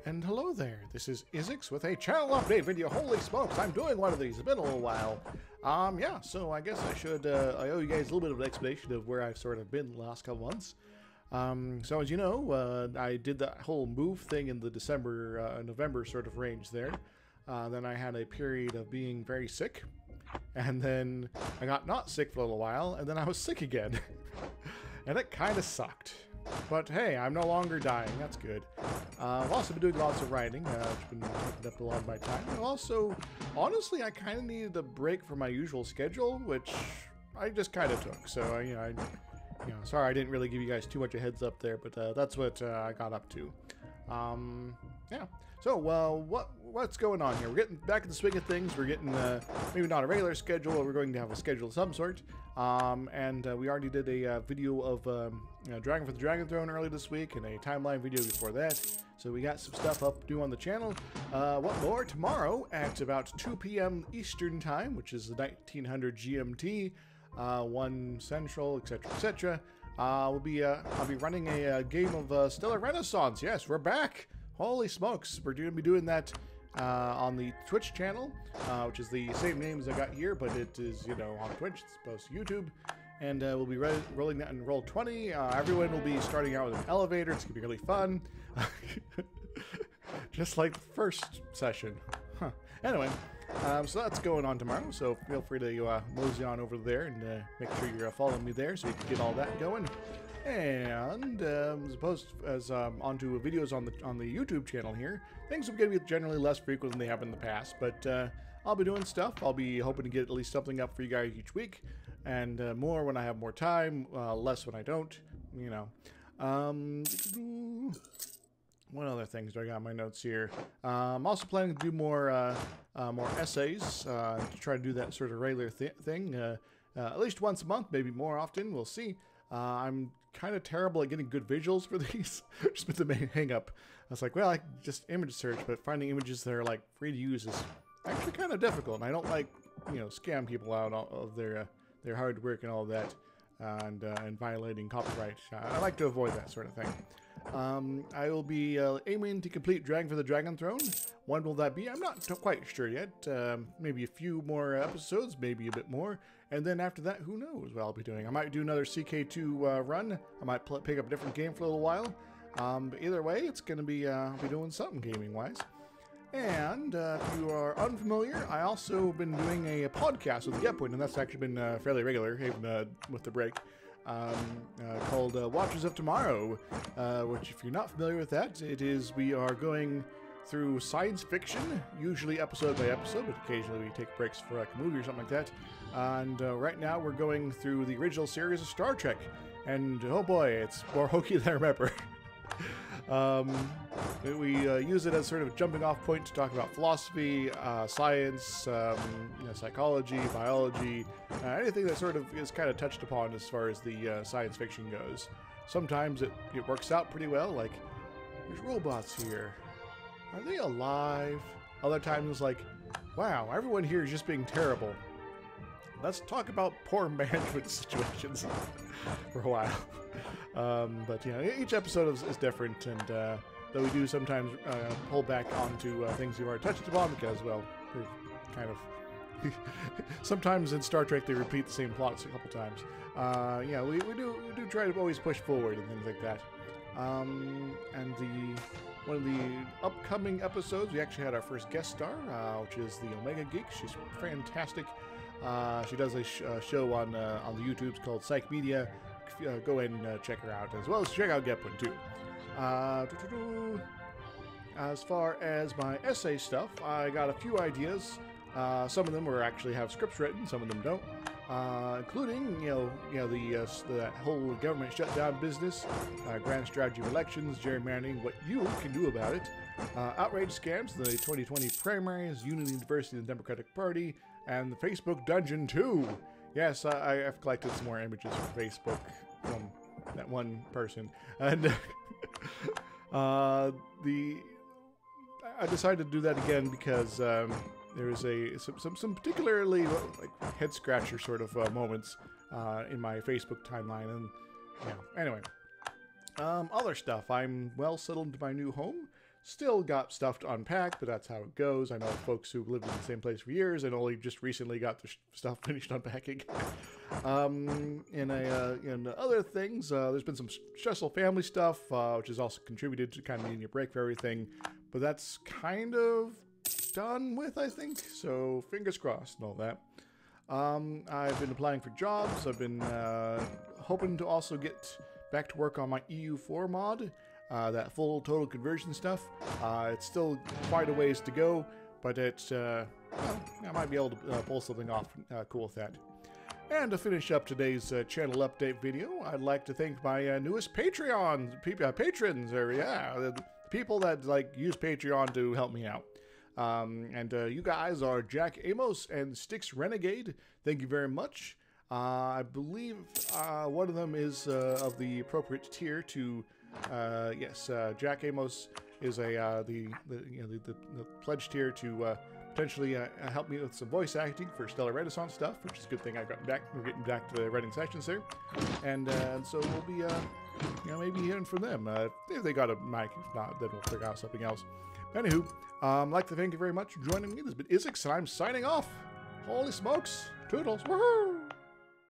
And hello there, this is Izix with a channel update video. Holy smokes, I'm doing one of these. It's been a little while. Yeah, so I guess I should, I owe you guys a little bit of an explanation of where I've sort of been the last couple months. So as you know, I did that whole move thing in the November sort of range there. Then I had a period of being very sick. And then I got not sick for a little while, and then I was sick again. And it kind of sucked. But hey, I'm no longer dying. That's good. I've also been doing lots of writing, which has been taking up a lot of my time. And also, honestly, I kind of needed a break from my usual schedule, which I just kind of took. So, sorry I didn't really give you guys too much a heads up there, but that's what I got up to. Yeah. So, what's going on here? We're getting back in the swing of things. We're getting, maybe not a regular schedule, but we're going to have a schedule of some sort. We already did a video of Dragon for the Dragon Throne earlier this week, and a timeline video before that. So we got some stuff up due on the channel. What more? Tomorrow at about 2 p.m. Eastern Time, which is 1900 GMT, 1 Central, etc., etc. I'll be running a game of Stellar Renaissance. Yes, we're back. Holy smokes, we're going to be doing that on the Twitch channel, which is the same name as I got here, but it is, on Twitch, it's opposed to YouTube. And we'll be rolling that in Roll20. Everyone will be starting out with an elevator. It's going to be really fun. Just like the first session. Huh. Anyway, so that's going on tomorrow, so feel free to mosey on over there and make sure you're following me there so you can get all that going. And as onto videos on the YouTube channel here, things are going to be generally less frequent than they have in the past, but I'll be doing stuff. I'll be hoping to get at least something up for you guys each week, and more when I have more time, less when I don't, What other things do I got in my notes here? I'm also planning to do more essays, to try to do that sort of regular thing, at least once a month, maybe more often, we'll see. I'm kind of terrible at getting good visuals for these. Just been the main hang up. I was like, well, I can just image search, but finding images that are like free to use is actually kind of difficult. And I don't like, scam people out of their hard work and all of that, and violating copyright. I like to avoid that sort of thing. I will be aiming to complete Dragon for the Dragon Throne. When will that be? I'm not quite sure yet. Maybe a few more episodes, maybe a bit more. And then after that, who knows what I'll be doing. I might do another CK2 run. I might pick up a different game for a little while. But either way, it's going to be, I'll be doing something gaming-wise. And if you are unfamiliar, I also been doing a podcast with Gepwin, and that's actually been fairly regular, even with the break. Called Watchers of Tomorrow, which, if you're not familiar with that, we are going through science fiction, usually episode by episode, but occasionally we take breaks for like a movie or something like that. And right now we're going through the original series of Star Trek, and oh boy, it's more hokey than I remember. We use it as sort of a jumping off point to talk about philosophy, science, psychology, biology, anything that sort of is kind of touched upon as far as the science fiction goes. Sometimes it works out pretty well, like, there's robots here. Are they alive? Other times it's like, wow, everyone here is just being terrible. Let's talk about poor management situations for a while. But each episode is different, and though we do sometimes pull back onto things we've already touched upon, because, well, they're kind of sometimes in Star Trek they repeat the same plots a couple times. We do try to always push forward and things like that. And one of the upcoming episodes, we actually had our first guest star, which is the Omega Geek. She's fantastic. She does a show on the YouTubes called Psych Media. Go ahead and check her out, as well as check out Gepwin too. As far as my essay stuff, I got a few ideas. Some of them actually have scripts written, some of them don't. Including, the whole government shutdown business, grand strategy of elections, gerrymandering, what you can do about it, outrage scams, the 2020 primaries, unity and diversity in the Democratic Party, and the Facebook Dungeon 2. Yes, I've collected some more images from Facebook from that one person, and I decided to do that again because there was some particularly like head scratcher sort of moments in my Facebook timeline, and anyway, other stuff. I'm well settled into my new home. Still got stuff to unpack, but that's how it goes. I know folks who lived in the same place for years and only just recently got their stuff finished unpacking. In other things, there's been some stressful family stuff, which has also contributed to kind of needing a break for everything. But that's kind of done with, I think. So fingers crossed and all that. I've been applying for jobs. I've been hoping to also get back to work on my EU4 mod. That full total conversion stuff. It's still quite a ways to go, but it's, well, I might be able to pull something off cool with that. And to finish up today's channel update video, I'd like to thank my newest patrons, or yeah, the people that like use Patreon to help me out. You guys are Jack Amos and Styx Renegade. Thank you very much. I believe one of them is of the appropriate tier to. Yes, Jack Amos is the pledge tier to potentially help me with some voice acting for Stellar Renaissance stuff, which is a good thing. We're getting back to the writing sessions there, and so we'll be maybe hearing from them if they got a mic. If not, then we'll figure out something else. Anywho, I'd like to thank you very much for joining me. This has been Isix, and I'm signing off. Holy smokes, toodles, woohoo!